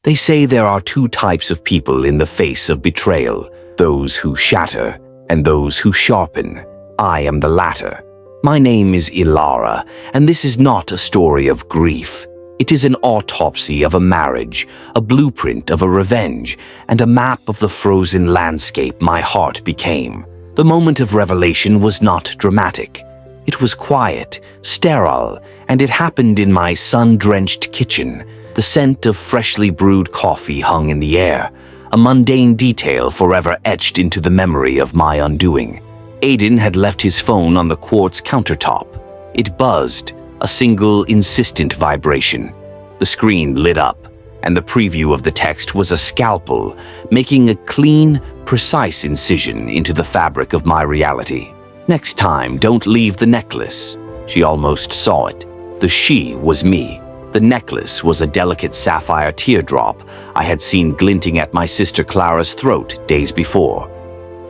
They say there are two types of people in the face of betrayal, those who shatter and those who sharpen. I am the latter. My name is Ilara, and this is not a story of grief. It is an autopsy of a marriage, a blueprint of a revenge, and a map of the frozen landscape my heart became. The moment of revelation was not dramatic. It was quiet, sterile, and it happened in my sun-drenched kitchen. The scent of freshly brewed coffee hung in the air, a mundane detail forever etched into the memory of my undoing. Aiden had left his phone on the quartz countertop. It buzzed, a single insistent vibration. The screen lit up, and the preview of the text was a scalpel, making a clean, precise incision into the fabric of my reality. Next time, don't leave the necklace. She almost saw it. The she was me. The necklace was a delicate sapphire teardrop I had seen glinting at my sister Clara's throat days before.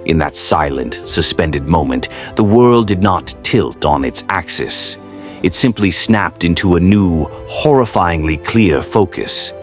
In that silent, suspended moment, the world did not tilt on its axis. It simply snapped into a new, horrifyingly clear focus.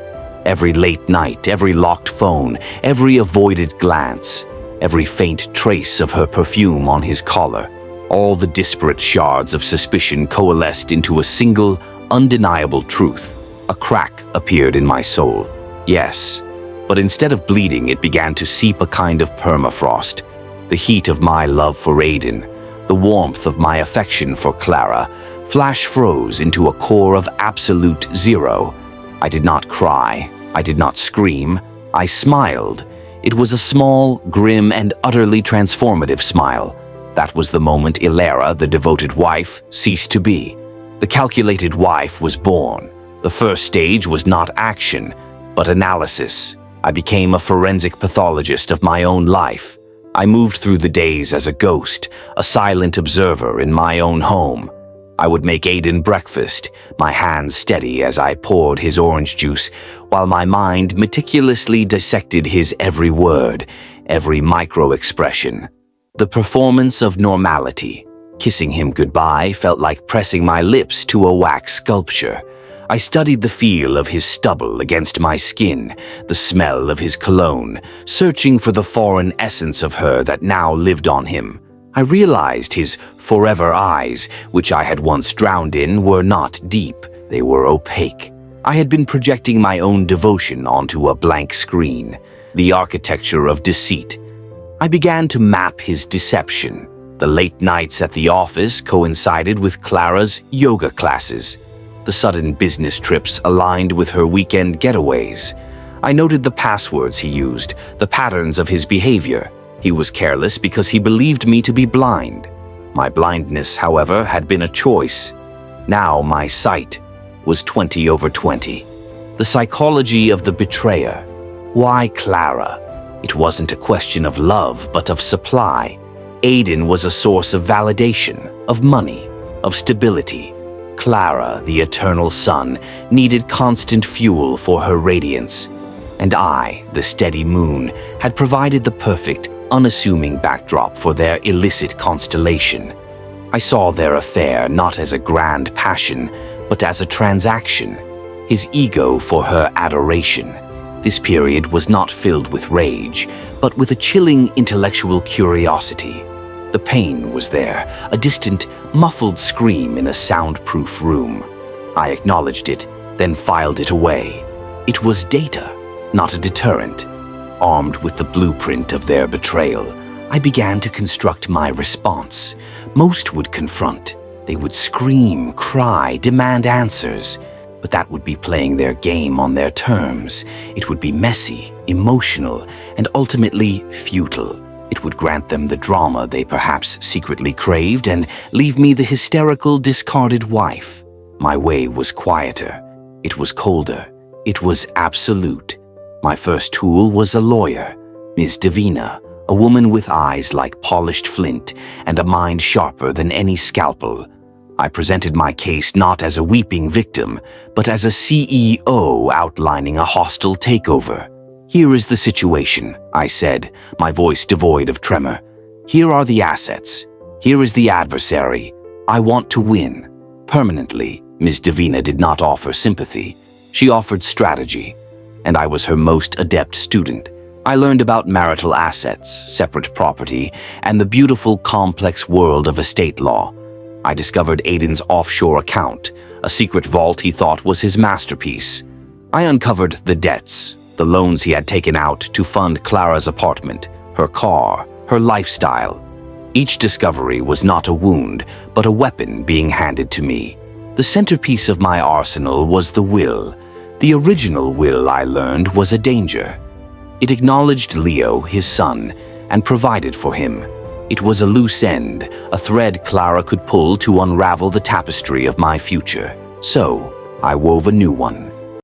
Every late night, every locked phone, every avoided glance, every faint trace of her perfume on his collar, all the disparate shards of suspicion coalesced into a single, undeniable truth. A crack appeared in my soul. Yes, but instead of bleeding, it began to seep a kind of permafrost. The heat of my love for Aiden, the warmth of my affection for Clara, flash froze into a core of absolute zero. I did not cry. I did not scream. I smiled. It was a small, grim, and utterly transformative smile. That was the moment Ilara, the devoted wife, ceased to be. The calculated wife was born. The first stage was not action, but analysis. I became a forensic pathologist of my own life. I moved through the days as a ghost, a silent observer in my own home. I would make Aiden breakfast, my hands steady as I poured his orange juice, while my mind meticulously dissected his every word, every micro-expression. The performance of normality. Kissing him goodbye felt like pressing my lips to a wax sculpture. I studied the feel of his stubble against my skin, the smell of his cologne, searching for the foreign essence of her that now lived on him. I realized his forever eyes, which I had once drowned in, were not deep, they were opaque. I had been projecting my own devotion onto a blank screen, the architecture of deceit. I began to map his deception. The late nights at the office coincided with Clara's yoga classes. The sudden business trips aligned with her weekend getaways. I noted the passwords he used, the patterns of his behavior. He was careless because he believed me to be blind. My blindness, however, had been a choice. Now my sight was 20/20. The psychology of the betrayer. Why Clara? It wasn't a question of love, but of supply. Aiden was a source of validation, of money, of stability. Clara, the eternal sun, needed constant fuel for her radiance. And I, the steady moon, had provided the perfect, unassuming backdrop for their illicit constellation. I saw their affair not as a grand passion, but as a transaction. His ego for her adoration. This period was not filled with rage, but with a chilling intellectual curiosity. The pain was there, a distant, muffled scream in a soundproof room. I acknowledged it, then filed it away. It was data, not a deterrent. Armed with the blueprint of their betrayal, I began to construct my response. Most would confront. They would scream, cry, demand answers. But that would be playing their game on their terms. It would be messy, emotional, and ultimately futile. It would grant them the drama they perhaps secretly craved and leave me the hysterical, discarded wife. My way was quieter. It was colder. It was absolute. My first tool was a lawyer, Ms. Davina, a woman with eyes like polished flint and a mind sharper than any scalpel. I presented my case not as a weeping victim, but as a CEO outlining a hostile takeover. "Here is the situation," I said, my voice devoid of tremor. "Here are the assets. Here is the adversary. I want to win." Permanently, Ms. Davina did not offer sympathy. She offered strategy. and I was her most adept student. I learned about marital assets, separate property, and the beautiful, complex world of estate law. I discovered Aiden's offshore account, a secret vault he thought was his masterpiece. I uncovered the debts, the loans he had taken out to fund Clara's apartment, her car, her lifestyle. Each discovery was not a wound, but a weapon being handed to me. The centerpiece of my arsenal was the will. The original will, I learned, was a danger. It acknowledged Leo, his son, and provided for him. It was a loose end, a thread Clara could pull to unravel the tapestry of my future. So, I wove a new one.